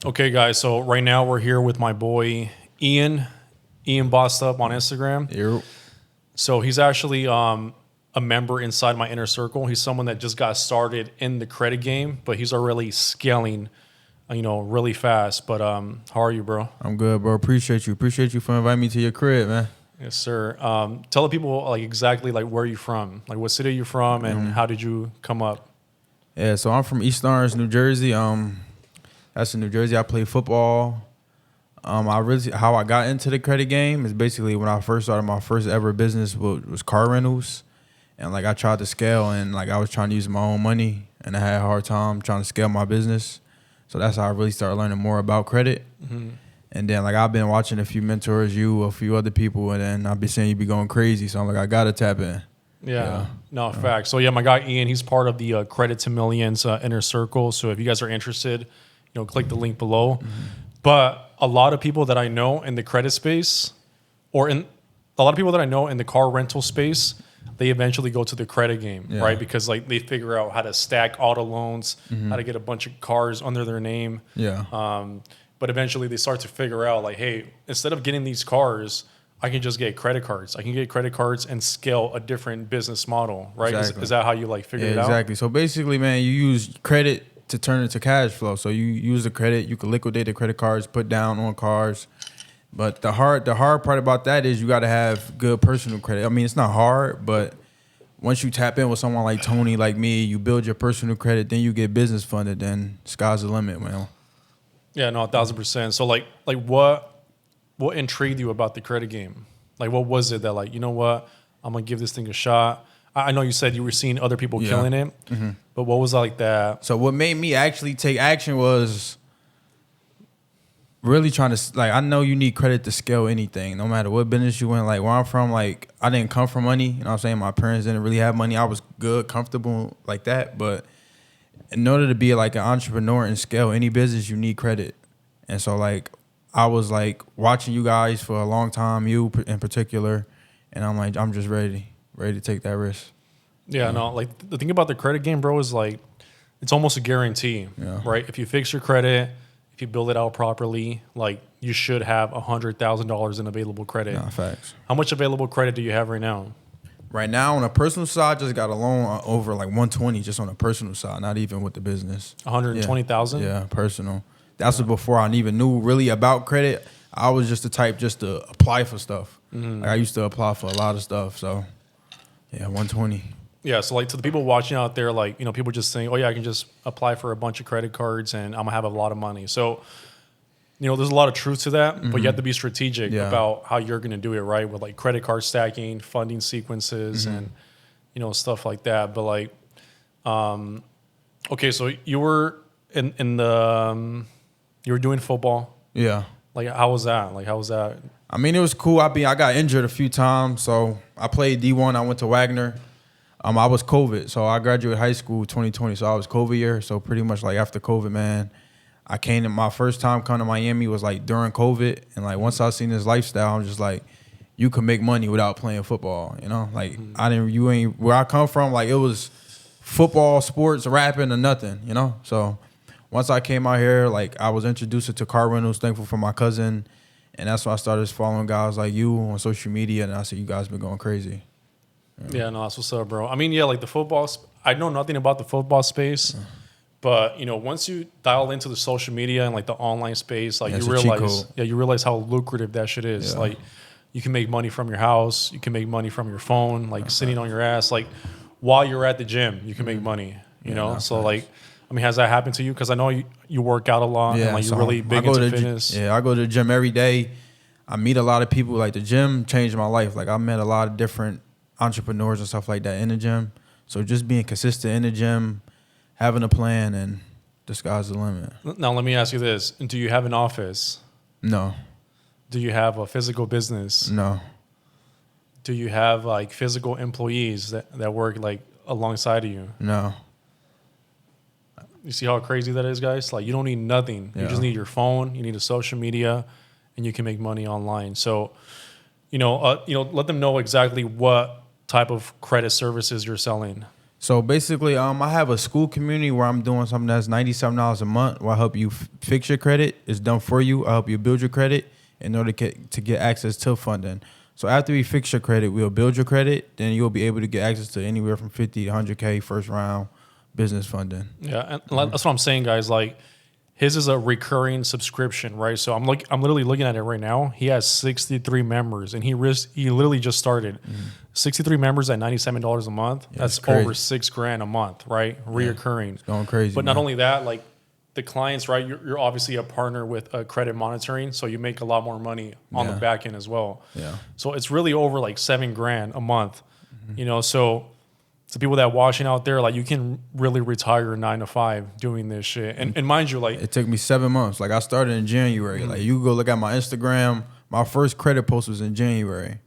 Okay, guys. So right now we're here with my boy Ian. Ian Bossed Up on Instagram. Yep. So he's actually a member inside my inner circle. He's someone that just got started in the credit game, but he's already scaling, really fast. But how are you, bro? I'm good, bro. Appreciate you. Appreciate you for inviting me to your crib, man. Yes, sir. Tell the people like exactly like where you from, like what city you from, and how did you come up? Yeah, so I'm from East Orange, New Jersey. That's in New Jersey. I play football. How I got into the credit game is basically when I first started my first ever business was car rentals, and like I tried to scale, and like I was trying to use my own money, and I had a hard time trying to scale my business. So that's how I really started learning more about credit. Mm-hmm. And then like I've been watching a few mentors, a few other people, and then I've been seeing you be going crazy. So I'm like, I gotta tap in. Yeah. No, facts. So yeah, my guy Ian, he's part of the Credit to Millions inner circle. So if you guys are interested, click the link below. Mm-hmm. But a lot of people that I know in the credit space, or in a lot of people that I know in the car rental space, they eventually go to the credit game, right? Because like they figure out how to stack auto loans, how to get a bunch of cars under their name. Yeah. But eventually they start to figure out like, hey, instead of getting these cars, I can just get credit cards. I can get credit cards and scale a different business model, right? Exactly. Is that how you like figure it out? Exactly. So basically, man, you use credit to turn into cash flow. So you use the credit, you can liquidate the credit cards, put down on cars. But the hard part about that is you got to have good personal credit. I mean, it's not hard, but once you tap in with someone like Tony, like me, you build your personal credit, then you get business funded, then sky's the limit, man. Yeah, no, 1,000%. So like what intrigued you about the credit game? Like what was it that like, you know what, I'm gonna give this thing a shot? I know you said you were seeing other people killing it, but what was like that? So what made me actually take action was really trying to, like, I know you need credit to scale anything, no matter what business you in. Like where I'm from, like I didn't come from money. You know what I'm saying? My parents didn't really have money. I was good, comfortable like that. But in order to be like an entrepreneur and scale any business, you need credit. And so like I was like watching you guys for a long time, you in particular, and I'm like, I'm just ready to take that risk. Yeah, no, like the thing about the credit game, bro, is like it's almost a guarantee, right? If you fix your credit, if you build it out properly, like you should have $100,000 in available credit. Nah, facts. How much available credit do you have right now? Right now, on a personal side, just got a loan over like 120, just on a personal side, not even with the business. 120,000? Yeah, personal. That's before I even knew really about credit. I was just the type just to apply for stuff. Like I used to apply for a lot of stuff. So, yeah, 120. Yeah, so like to the people watching out there, like, people just think, oh yeah, I can just apply for a bunch of credit cards and I'm gonna have a lot of money. So, there's a lot of truth to that, but you have to be strategic about how you're gonna do it, right? With like credit card stacking, funding sequences, and stuff like that. But like, okay, so you were in the you were doing football. Yeah. Like how was that? I mean, it was cool. I got injured a few times, so I played D1. I went to Wagner. I was COVID, so I graduated high school 2020, so I was COVID year. So pretty much like after COVID, man, I came to my first time coming to Miami was like during COVID, and like once I seen this lifestyle, I'm just like, you can make money without playing football, Like where I come from, like it was football, sports, rapping, or nothing, So once I came out here, like I was introduced to car rentals, thankful for my cousin, and that's when I started following guys like you on social media, and I said, you guys been going crazy. Yeah, no, that's what's up, bro. I mean, yeah, like the football, I know nothing about the football space, but once you dial into the social media and like the online space, like you realize how lucrative that shit is. Yeah. Like you can make money from your house, you can make money from your phone, like sitting on your ass, like while you're at the gym, you can make money. So like, I mean, has that happened to you? Because I know you work out a lot, and like you're really big into fitness. I go to the gym every day. I meet a lot of people. Like the gym changed my life. Like I met a lot of different entrepreneurs and stuff like that in the gym. So just being consistent in the gym, having a plan, and the sky's the limit. Now let me ask you this: do you have an office? No. Do you have a physical business? No. Do you have like physical employees that work like alongside of you? No. You see how crazy that is, guys? Like you don't need nothing. You just need your phone. You need a social media, and you can make money online. So, let them know exactly what type of credit services you're selling. So basically, I have a school community where I'm doing something that's $97 a month. Where I help you fix your credit. It's done for you. I help you build your credit in order to get access to funding. So after we fix your credit, we'll build your credit. Then you'll be able to get access to anywhere from 50 to 100K first round business funding. Yeah, and that's what I'm saying, guys. Like, his is a recurring subscription, right? So I'm literally looking at it right now. He has 63 members, and he literally just started. 63 members at $97 a month. Yeah, that's over $6,000 a month, right? Reoccurring. It's going crazy. But not only that, like the clients, right? You're obviously a partner with credit monitoring, so you make a lot more money on the back end as well. Yeah. So it's really over like $7,000 a month. You know, so to people that watching out there, like you can really retire 9 to 5 doing this shit. And mind you, like it took me 7 months. Like I started in January. Like you go look at my Instagram. My first credit post was in January,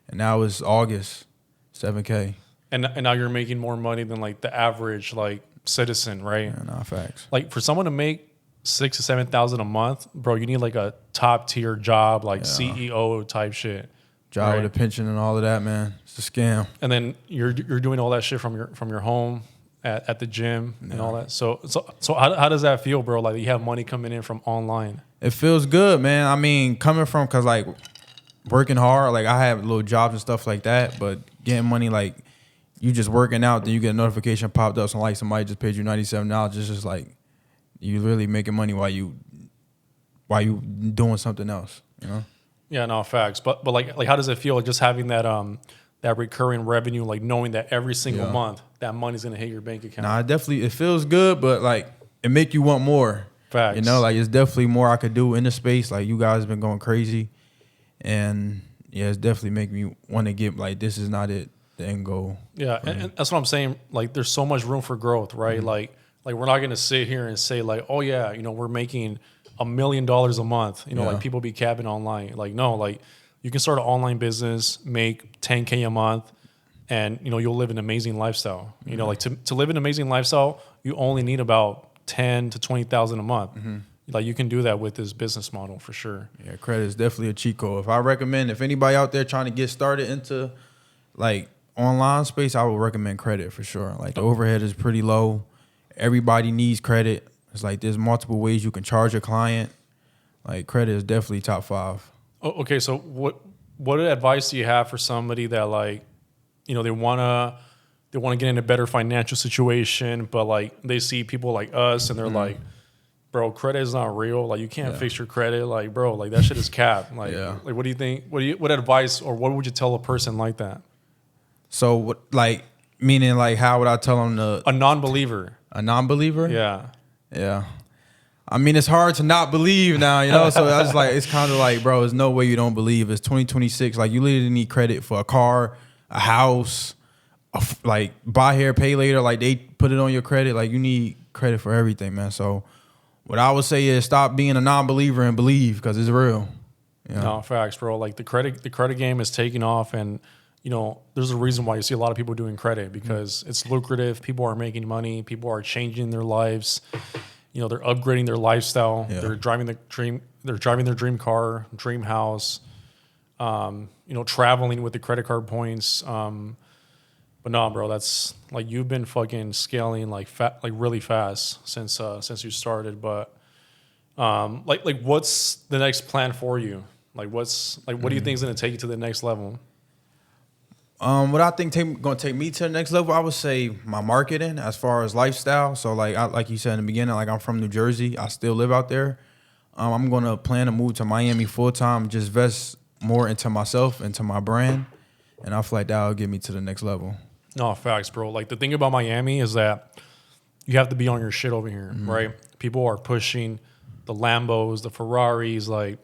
and now it's August. 7K. And now you're making more money than like the average like citizen, right? Yeah, nah, facts. Like for someone to make $6,000 to $7,000 a month, bro, you need like a top tier job, like CEO type shit. Job with a pension and all of that, man. It's a scam. And then you're doing all that shit from your home at the gym and all that. So how does that feel, bro? Like you have money coming in from online. It feels good, man. I mean, coming from cause like working hard, like I have little jobs and stuff like that, but getting money like you just working out, then you get a notification popped up, so like somebody just paid you $97. It's just like you really making money while you doing something else, you know? Yeah, no, facts. But like how does it feel like just having that that recurring revenue, like knowing that every single month that money's gonna hit your bank account? Nah, it feels good, but like it make you want more. Facts. You know, like it's definitely more I could do in the space. Like you guys been going crazy. And yeah, it's definitely making me want to get like this is not it, the end goal. Yeah, and that's what I'm saying. Like, there's so much room for growth, right? Like we're not gonna sit here and say like, oh yeah, you know, we're making $1 million a month. You know, like people be capping online. Like, no, like you can start an online business, make $10K a month, and you know you'll live an amazing lifestyle. You know, like to live an amazing lifestyle, you only need about $10,000 to $20,000 a month. Like you can do that with this business model for sure. Yeah, credit is definitely a cheat code. If anybody out there trying to get started into like online space, I would recommend credit for sure. Like the overhead is pretty low. Everybody needs credit. It's like there's multiple ways you can charge a client. Like credit is definitely top 5. Okay, so what advice do you have for somebody that like, you know, they wanna get in a better financial situation, but like they see people like us and they're like, bro, credit is not real. Like you can't fix your credit. Like, bro, like that shit is cap. Like, like what do you think? What advice or what would you tell a person like that? So what, like, meaning like how would I tell them a non-believer? A non-believer? Yeah. Yeah. I mean, it's hard to not believe now, you know? So that's like, it's kind of like, bro, there's no way you don't believe. It's 2026. Like you literally need credit for a car, a house, like buy here, pay later. Like they put it on your credit. Like you need credit for everything, man. So what I would say is stop being a non-believer and believe because it's real. Yeah. No, facts, bro. Like the credit game is taking off, and you know there's a reason why you see a lot of people doing credit because it's lucrative. People are making money. People are changing their lives. You know, they're upgrading their lifestyle. Yeah. They're driving their dream car, dream house. You know, traveling with the credit card points. But no, bro, that's like you've been fucking scaling like really fast since you started. But like what's the next plan for you? Like what do you think is gonna take you to the next level? What I think gonna take me to the next level, I would say my marketing as far as lifestyle. So like you said in the beginning, like I'm from New Jersey, I still live out there. I'm gonna plan to move to Miami full time, just invest more into myself, into my brand, and I feel like that'll get me to the next level. No, facts, bro. Like the thing about Miami is that you have to be on your shit over here, right? People are pushing the Lambos, the Ferraris, like,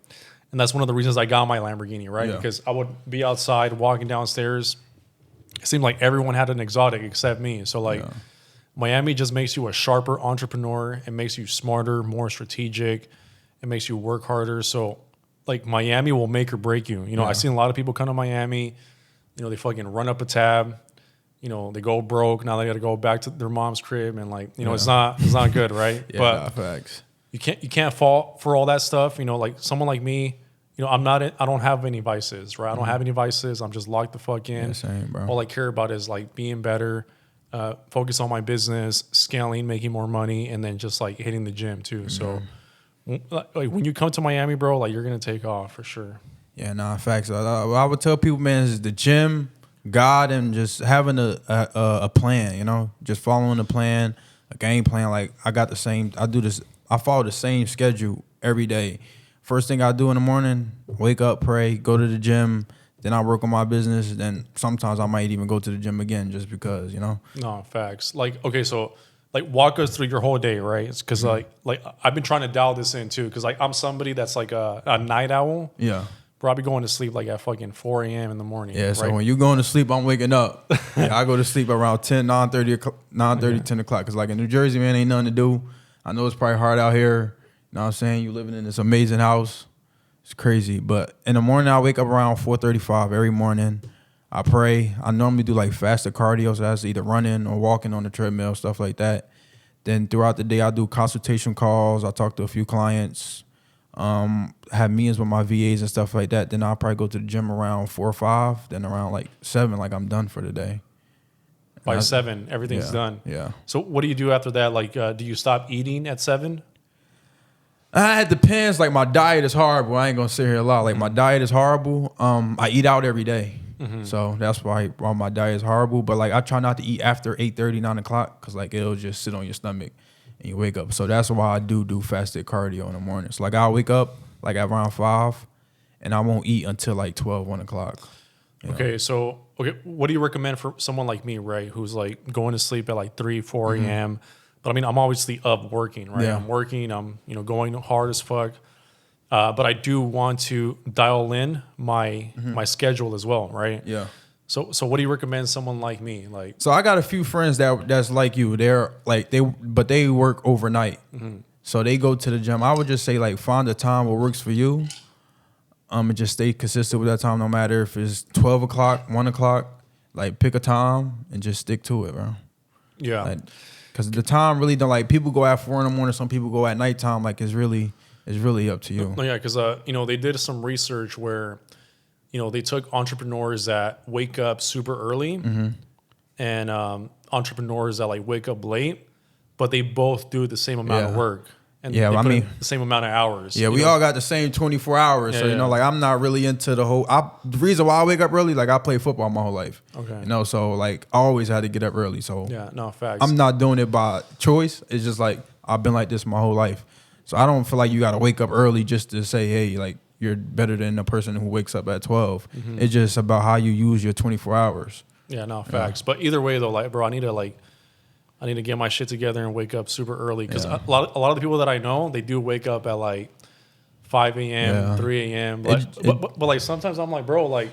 and that's one of the reasons I got my Lamborghini, right? Yeah. Because I would be outside walking downstairs. It seemed like everyone had an exotic except me. So like, Miami just makes you a sharper entrepreneur. It makes you smarter, more strategic. It makes you work harder. So like Miami will make or break you. You know, I've seen a lot of people come to Miami. You know, they fucking run up a tab. You know, they go broke. Now they got to go back to their mom's crib, and like, you know, it's not good, right? But facts. You can't fall for all that stuff. You know, like someone like me, you know, I don't have any vices, right? I don't have any vices. I'm just locked the fuck in. Yeah, same, bro. All I care about is like being better, focus on my business, scaling, making more money, and then just like hitting the gym too. So like when you come to Miami, bro, like you're gonna take off for sure. Yeah, nah, facts. I would tell people, man, is the gym, God, and just having a plan. You know, just following the plan, a game plan. Like I follow the same schedule every day. First thing I do in the morning, wake up, pray, go to the gym. Then I work on my business. Then sometimes I might even go to the gym again just because, you know. No, facts. Like, okay, so like walk us through your whole day, right? It's because like I've been trying to dial this in too, because like I'm somebody that's like a night owl. Yeah. Probably going to sleep like at fucking 4 a.m. in the morning. Yeah, so right? when you going to sleep, I'm waking up. Yeah, I go to sleep around 10 o'clock. Because like in New Jersey, man, ain't nothing to do. I know it's probably hard out here. You know what I'm saying? You living in this amazing house. It's crazy. But in the morning, I wake up around 4:35 every morning. I pray. I normally do like faster cardio, so that's either running or walking on the treadmill, stuff like that. Then throughout the day, I do consultation calls. I talk to a few clients, have meetings with my VAs and stuff like that. Then I'll probably go to the gym around 4 or 5. Then around like 7, like I'm done for the day. By 7, everything's done. Yeah. So what do you do after that? Like, do you stop eating at 7? It depends. Like my diet is horrible. I ain't gonna sit here a lot. Like my diet is horrible. I eat out every day, so that's why my diet is horrible. But like I try not to eat after 8:30, 9 o'clock, because like it'll just sit on your stomach and you wake up. So that's why I do fasted cardio in the morning. So like I'll wake up like at around 5, and I won't eat until like 12, 1 o'clock. Okay, so what do you recommend for someone like me, right, who's like going to sleep at like 3, 4 a.m. But I mean, I'm obviously up working, right? Yeah. I'm working. I'm going hard as fuck. But I do want to dial in my schedule as well, right? Yeah. So what do you recommend someone like me? Like, So I got a few friends that's like you. They're like they work overnight. So they go to the gym. I would just say like find a time what works for you. And just stay consistent with that time, no matter if it's 12 o'clock, 1 o'clock. Like pick a time and just stick to it, bro. yeah. Because the time really don't, like, people go at 4 in the morning, some people go at nighttime. Like it's really up to you. No, yeah, because they did some research where they took entrepreneurs that wake up super early and entrepreneurs that like wake up late, but they both do the same amount of work. And yeah, they I put mean, in the same amount of hours. Yeah, we all got the same 24 hours. So, like I'm not really into the whole, the reason why I wake up early, like I played football my whole life. Okay. So like I always had to get up early. So yeah, no, facts. I'm not doing it by choice. It's just like I've been like this my whole life. So I don't feel like you got to wake up early just to say, hey, like you're better than the person who wakes up at 12. It's just about how you use your 24 hours. Yeah, no, facts. But either way though, like, bro, I need to get my shit together and wake up super early because a lot of the people that I know, they do wake up at like 5 a.m., 3 a.m. But like sometimes I'm like, bro, like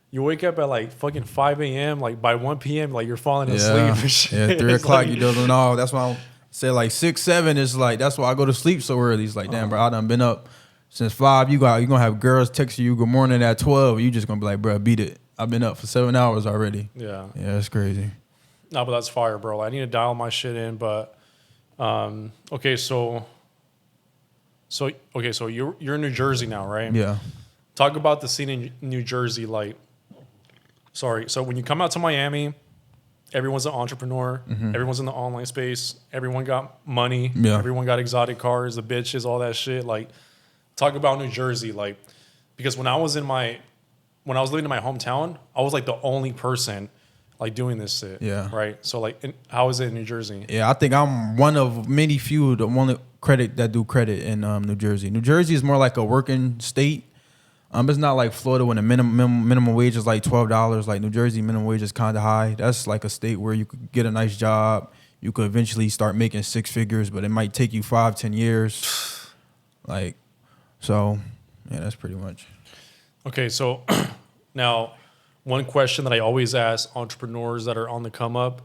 you wake up at like fucking 5 a.m. like by 1 p.m. like you're falling asleep and shit. Yeah, 3 It's o'clock like, you don't know. That's why I say like 6, 7 is like that's why I go to sleep so early. It's like damn, bro, I done been up since 5. You're gonna have girls text you good morning at 12. You just gonna be like, bro, beat it. I've been up for 7 hours already. Yeah, that's crazy. No, but that's fire, bro. I need to dial my shit in, but okay, so you're in New Jersey now, right? Yeah. Talk about the scene in New Jersey, like. Sorry, so when you come out to Miami, everyone's an entrepreneur. Everyone's in the online space. Everyone got money. Yeah. Everyone got exotic cars, the bitches, all that shit. Like, talk about New Jersey, like, because when I was living in my hometown, I was like the only person like doing this shit. Yeah. Right. So like, how is it in New Jersey? Yeah, I think I'm one of many few the one credit that do credit in New Jersey. New Jersey is more like a working state. It's not like Florida when the minimum wage is like $12. Like New Jersey minimum wage is kind of high. That's like a state where you could get a nice job. You could eventually start making 6 figures, but it might take you 5, 10 years. Like, so yeah, that's pretty much. Okay, so now one question that I always ask entrepreneurs that are on the come up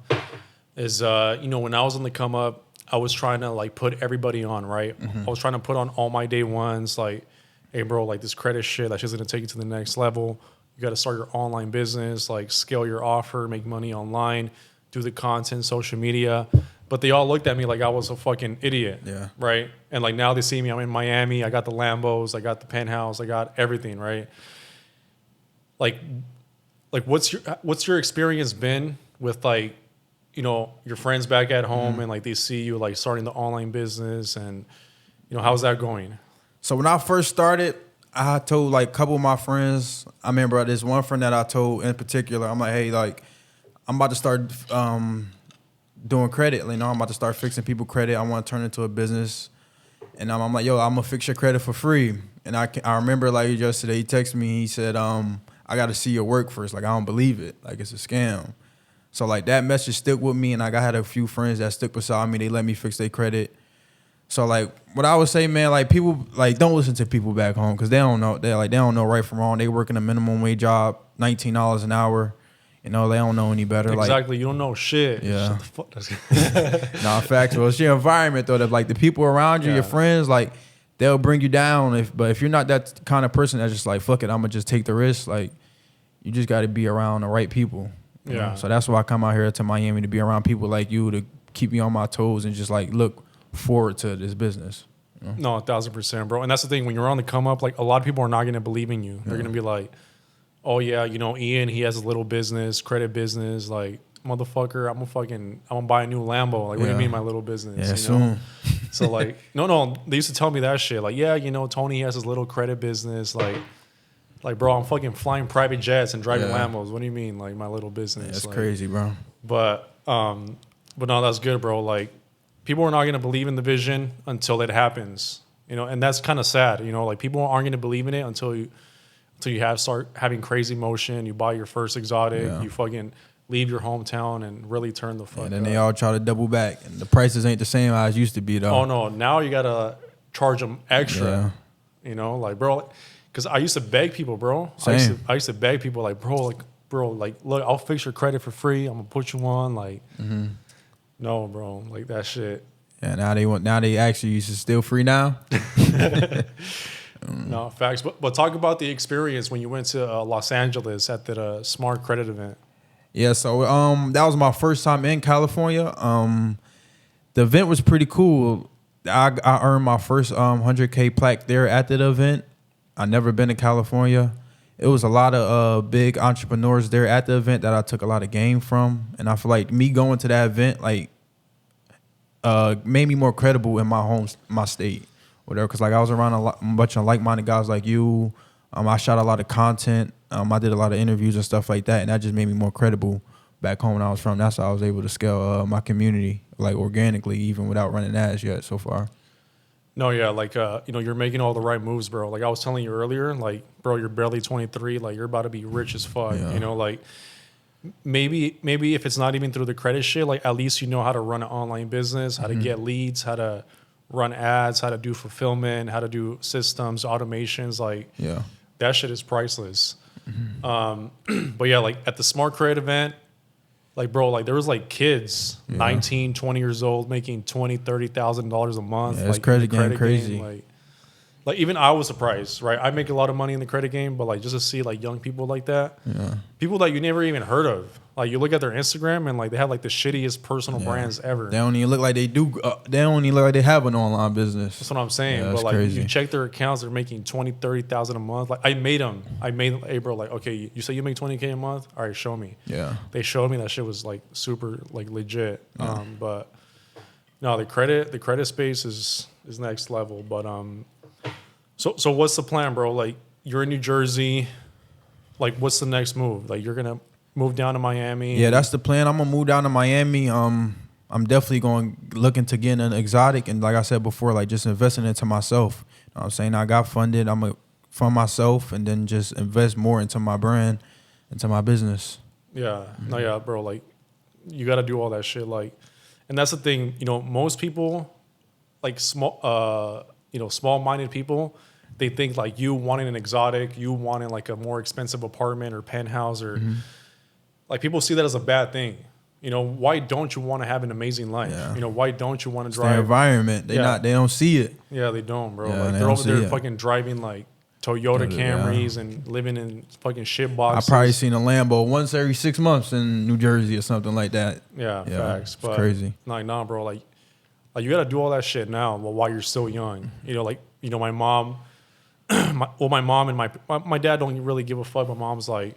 is, when I was on the come up, I was trying to like put everybody on, right? I was trying to put on all my day ones, like, hey, bro, like this credit shit, that's just gonna take you to the next level. You got to start your online business, like scale your offer, make money online, do the content, social media. But they all looked at me like I was a fucking idiot, right? And like now they see me, I'm in Miami, I got the Lambos, I got the penthouse, I got everything, right? Like what's your experience been with like you know, your friends back at home and like they see you like starting the online business and, you know, how's that going? So when I first started, I told like a couple of my friends. I remember this one friend that I told in particular. I'm like, hey, like I'm about to start doing credit. You know, I'm about to start fixing people credit. I want to turn it into a business. And I'm like, yo, I'm gonna fix your credit for free. And I remember like yesterday, he texted me. He said, I got to see your work first. Like I don't believe it. Like it's a scam. So like that message stuck with me. And like I had a few friends that stuck beside me. They let me fix their credit. So like what I would say, man, like people like don't listen to people back home because they don't know. They don't know right from wrong. They working a minimum wage job, $19 an hour. You know, they don't know any better. Exactly. Like, you don't know shit. Yeah. Shut the fuck. Nah, facts. Well, it's your environment though. That like the people around you, your friends, like they'll bring you down. But if you're not that kind of person that's just like fuck it, I'm gonna just take the risk. Like you just got to be around the right people. You know? So that's why I come out here to Miami to be around people like you to keep me on my toes and just like look forward to this business. You know? No, 1,000%, bro. And that's the thing. When you're on the come up, like a lot of people are not gonna believe in you. They're gonna be like, oh yeah, you know, Ian, he has a little business, credit business. Like, motherfucker, I'm gonna buy a new Lambo. Like, what do you mean my little business? Yeah, you know? soon. So like, no, they used to tell me that shit. Like, yeah, you know, Tony has his little credit business. Like, bro, I'm fucking flying private jets and driving Lambos. What do you mean, like my little business? That's like, crazy, bro. But no, that's good, bro. Like, people are not gonna believe in the vision until it happens. You know, and that's kind of sad. You know, like people aren't gonna believe in it until you start having crazy motion, you buy your first exotic, you fucking leave your hometown and really turn the fuck And then up. they all try to double back. And the prices ain't the same as used to be, though. Oh, no. Now you got to charge them extra. Yeah. You know, like, bro, because I used to beg people, bro. Same. I used to beg people, like, bro, look, I'll fix your credit for free. I'm going to put you on. Like, no, bro. Like, that shit. Yeah, now they actually use it still free now. No, facts. But talk about the experience when you went to Los Angeles at the Smart Credit event. Yeah, so that was my first time in California. The event was pretty cool. I earned my first 100K plaque there at the event. I never been to California. It was a lot of big entrepreneurs there at the event that I took a lot of game from, and I feel like me going to that event like made me more credible in my state. Whatever, because like I was around a bunch of like-minded guys like you. I shot a lot of content. I did a lot of interviews and stuff like that, and that just made me more credible back home when I was from. That's how I was able to scale my community like organically, even without running ads yet so far. No, yeah, like you know, you're making all the right moves, bro. Like I was telling you earlier, like, bro, you're barely 23. Like you're about to be rich as fuck. You know, like maybe if it's not even through the credit shit, like at least you know how to run an online business, how to get leads, how to run ads, how to do fulfillment, how to do systems, automations. Like, that shit is priceless. But yeah, like at the Smart Credit event, like, bro, like there was like kids, 19, 20 years old, making $20,000, $30,000 a month. Yeah, like, it's credit game crazy. Game, like even I was surprised, right? I make a lot of money in the credit game, but like just to see like young people like that, people that you never even heard of. Like you look at their Instagram and like they have like the shittiest personal brands ever. They don't even look like they do. They don't even look like they have an online business. That's what I'm saying. Yeah, but like crazy. you check their accounts, they're making 20, 30,000 a month. Like I made them. Hey bro, like okay, you say you make 20K a month. All right, show me. Yeah. They showed me that shit was like super like legit. But no, the credit space is next level. But so what's the plan, bro? Like you're in New Jersey. Like what's the next move? Like you're gonna move down to Miami? Yeah, that's the plan. I'm gonna move down to Miami. I'm definitely looking to get an exotic, and like I said before, like just investing into myself. You know what I'm saying? I got funded. I'm gonna fund myself and then just invest more into my brand, into my business. Yeah. No, yeah, bro. Like you got to do all that shit. Like, and that's the thing. You know, most people, like small-minded people, they think like you wanting an exotic, you wanting like a more expensive apartment or penthouse or like people see that as a bad thing. You know, why don't you want to have an amazing life? Yeah. You know, why don't you want to drive? Their environment. They don't see it. Yeah, they don't, bro. Yeah, like they're over there fucking driving like Toyota Camrys and living in fucking shit boxes. I probably seen a Lambo once every 6 months in New Jersey or something like that. Yeah, facts. It's crazy. Like, nah, bro. Like you got to do all that shit now while you're still young. You know, like, you know, my mom, my mom and my dad don't really give a fuck. My mom's like,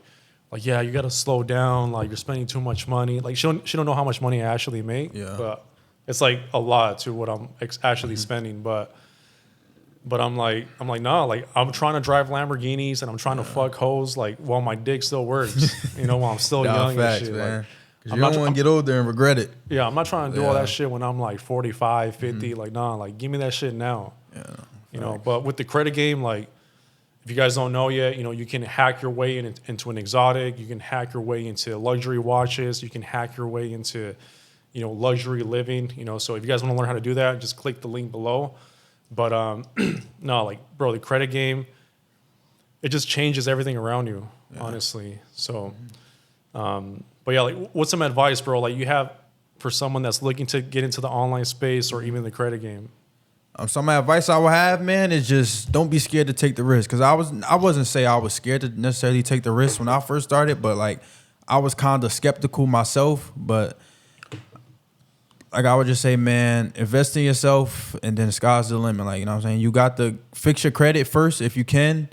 like, yeah, you got to slow down. Like, you're spending too much money. Like, she don't know how much money I actually make. Yeah. But it's like a lot to what I'm actually spending. But I'm like, nah, like, I'm trying to drive Lamborghinis and I'm trying to fuck hoes, like, while my dick still works, you know, while I'm still young facts, and shit. man. Like, Cause you don't want to get older and regret it. yeah, I'm not trying to do all that shit when I'm like 45, 50. Like, nah, like, give me that shit now. Yeah. You know, but with the credit game, like, if you guys don't know yet, you know, you can hack your way into an exotic. You can hack your way into luxury watches. You can hack your way into, you know, luxury living. You know, so if you guys want to learn how to do that, just click the link below. But no, like, bro, the credit game, it just changes everything around you, honestly. So, but yeah, like, what's some advice, bro? Like, you have for someone that's looking to get into the online space or even the credit game? Some advice I would have, man, is just don't be scared to take the risk. Cause I wasn't say I was scared to necessarily take the risk when I first started, but like I was kind of skeptical myself. But like I would just say, man, invest in yourself, and then the sky's the limit. Like, you know what I'm saying? You got to fix your credit first if you can.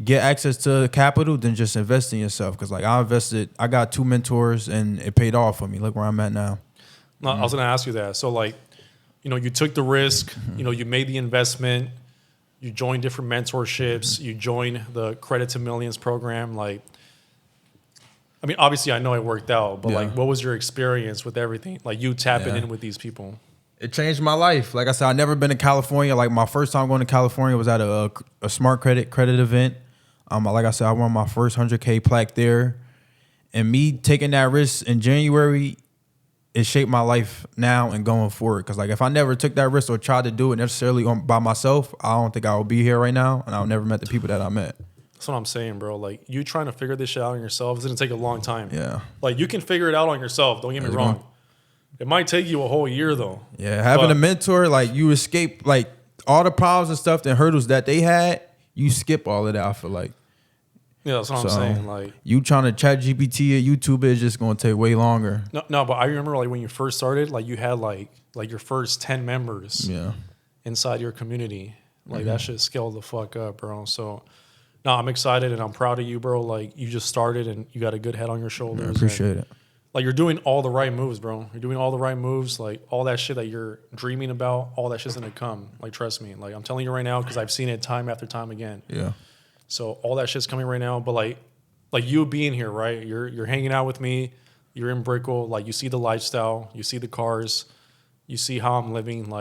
Get access to capital, then just invest in yourself. Cause like I got 2 mentors, and it paid off for me. Look where I'm at now. No, I was gonna ask you that. So like, you know, you took the risk, you know, you made the investment, you joined different mentorships, you joined the Credit to Millions program. Like, I mean, obviously I know it worked out, but like, what was your experience with everything? Like, you tapping in with these people. It changed my life. Like I said, I never been to California. Like my first time going to California was at a smart credit event. Like I said, I won my first 100K plaque there. And me taking that risk in January, it shaped my life now and going forward. Because like if I never took that risk or tried to do it necessarily by myself, I don't think I would be here right now, and I would never met the people that I met. That's what I'm saying, bro. Like, you trying to figure this shit out on yourself, it's gonna take a long time. Yeah. Like, you can figure it out on yourself. Don't get me wrong. It might take you a whole year though. Yeah, having a mentor, like you escape like all the problems and stuff and hurdles that they had, you skip all of that, I feel like. Yeah, that's what I'm saying. Like, you trying to chat GPT or YouTube is just gonna take way longer. No, but I remember like when you first started, like you had like your first 10 members inside your community. Like that shit scaled the fuck up, bro. So no, I'm excited and I'm proud of you, bro. Like, you just started and you got a good head on your shoulders. I appreciate it. Like, you're doing all the right moves, bro. You're doing all the right moves. Like, all that shit that you're dreaming about, all that shit's gonna come. Like, trust me. Like, I'm telling you right now because I've seen it time after time again. Yeah. So all that shit's coming right now. But like you being here, right? You're hanging out with me. You're in Brickell. Like, you see the lifestyle. You see the cars. You see how I'm living.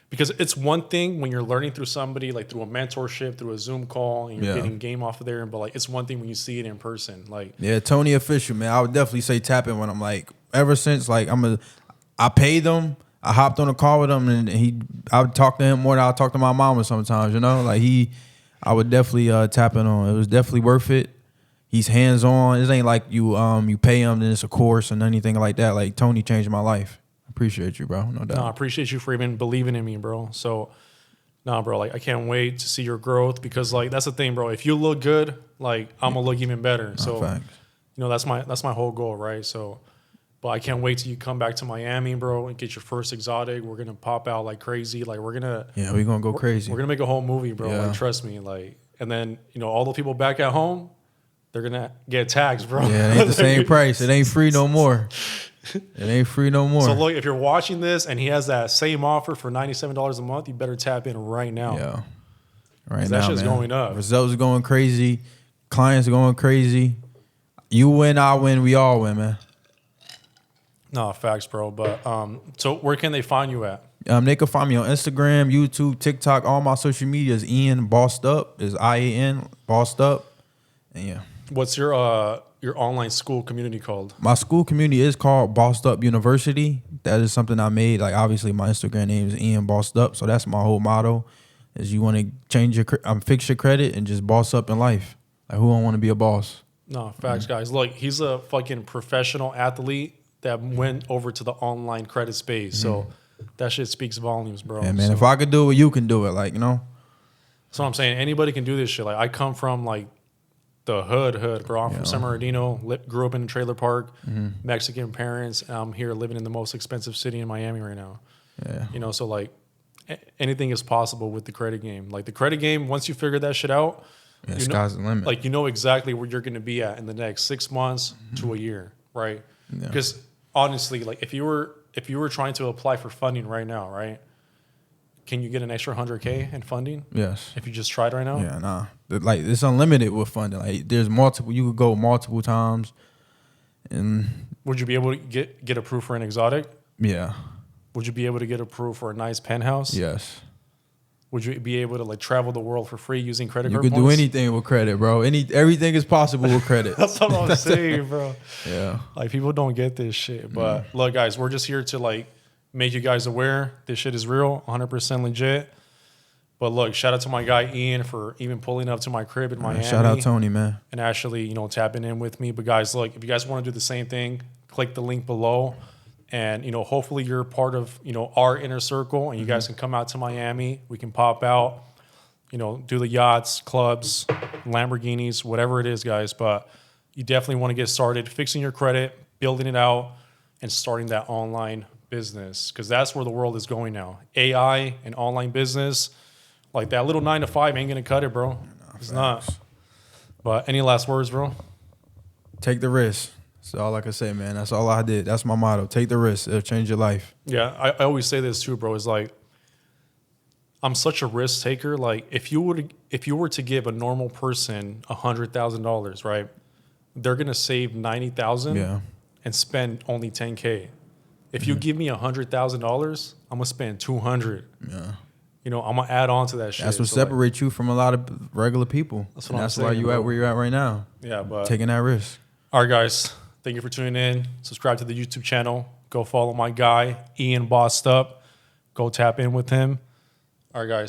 Because it's one thing when you're learning through somebody, like through a mentorship, through a Zoom call, and you're getting game off of there. But like, it's one thing when you see it in person. Like, yeah, Tony official, man. I would definitely say tap in when I'm like, ever since like I paid him. I hopped on a call with him, and I would talk to him more than I talk to my mama sometimes. You know, like I would definitely tap in on. It was definitely worth it. He's hands on. It ain't like you pay him, then it's a course and anything like that. Like, Tony changed my life. Appreciate you, bro. No doubt. No, I appreciate you for even believing in me, bro. So, nah, bro, like, I can't wait to see your growth because, like, that's the thing, bro. If you look good, like, I'm gonna look even better. So, facts. You know, that's my whole goal, right? So, but I can't wait till you come back to Miami, bro, and get your first exotic. We're gonna pop out like crazy. Like, we're gonna go crazy. We're gonna make a whole movie, bro. Yeah. Like, trust me. Like, and then, you know, all the people back at home, they're gonna get taxed, bro. Yeah, it ain't the same price. It ain't free no more. It ain't free no more. So look, if you're watching this and he has that same offer for $97 a month, you better tap in right now. Yeah. Right now, that shit's man. going up. Results going crazy. Clients going crazy. You win, I win, we all win, man. No, facts, bro. But so where can they find you at? They can find me on Instagram, YouTube, TikTok, all my social media is Ian Bossed Up. Is IAN Bossed Up. And yeah. What's your online school community called? My school community is called Bossed Up University. That is something I made. Like, obviously my Instagram name is Ian Bossed Up, so that's my whole motto. Is you want to change fix your credit and just boss up in life. Like, who don't want to be a boss? No, facts, guys. Look, he's a fucking professional athlete that went over to the online credit space. So that shit speaks volumes, bro. Yeah, man. So, if I could do it, you can do it. Like, you know. That's what I'm saying. Anybody can do this shit. Like, I come from like the hood, bro. I'm from San Bernardino. Grew up in a trailer park. Mexican parents. And I'm here living in the most expensive city in Miami right now. Yeah. You know, so like anything is possible with the credit game. Like, the credit game, once you figure that shit out, Yeah, sky's the limit. Like, you know exactly where you're going to be at in the next 6 months to a year, right? Because honestly, like if you were trying to apply for funding right now, right? Can you get an extra 100K in funding? Yes. If you just tried right now? Yeah, nah. Like it's unlimited with funding. Like there's multiple. You could go multiple times. And would you be able to get approved for an exotic? Yeah. Would you be able to get approved for a nice penthouse? Yes. Would you be able to like travel the world for free using credit You card could points? do anything with credit, bro. Everything is possible with credit. That's what I'm saying, bro. Yeah. Like people don't get this shit. But look, guys, we're just here to like make you guys aware this shit is real, 100% legit. But look, shout out to my guy Ian for even pulling up to my crib in Miami. Shout out Tony, man. And actually, you know, tapping in with me. But guys, look, if you guys want to do the same thing, click the link below. And, you know, hopefully you're part of, you know, our inner circle and you guys can come out to Miami. We can pop out, you know, do the yachts, clubs, Lamborghinis, whatever it is, guys. But you definitely want to get started fixing your credit, building it out, and starting that online business. Because that's where the world is going now. AI and online business. Like that little 9 to 5 ain't going to cut it, bro. It's not. But any last words, bro? Take the risk. That's all I can say, man. That's all I did. That's my motto. Take the risk. It'll change your life. Yeah, I always say this too, bro. Is like, I'm such a risk taker. Like, if you were to give a normal person $100,000, right? They're gonna save $90,000 and spend only $10K. If you give me $100,000, I'm gonna spend $200. Yeah. You know, I'm gonna add on to that shit. That's what separates you from a lot of regular people. That's what I'm saying. That's why you at where you're at right now. Yeah, but taking that risk. All right, guys. Thank you for tuning in. Subscribe to the YouTube channel. Go follow my guy, Ian Bossed Up. Go tap in with him. All right, guys.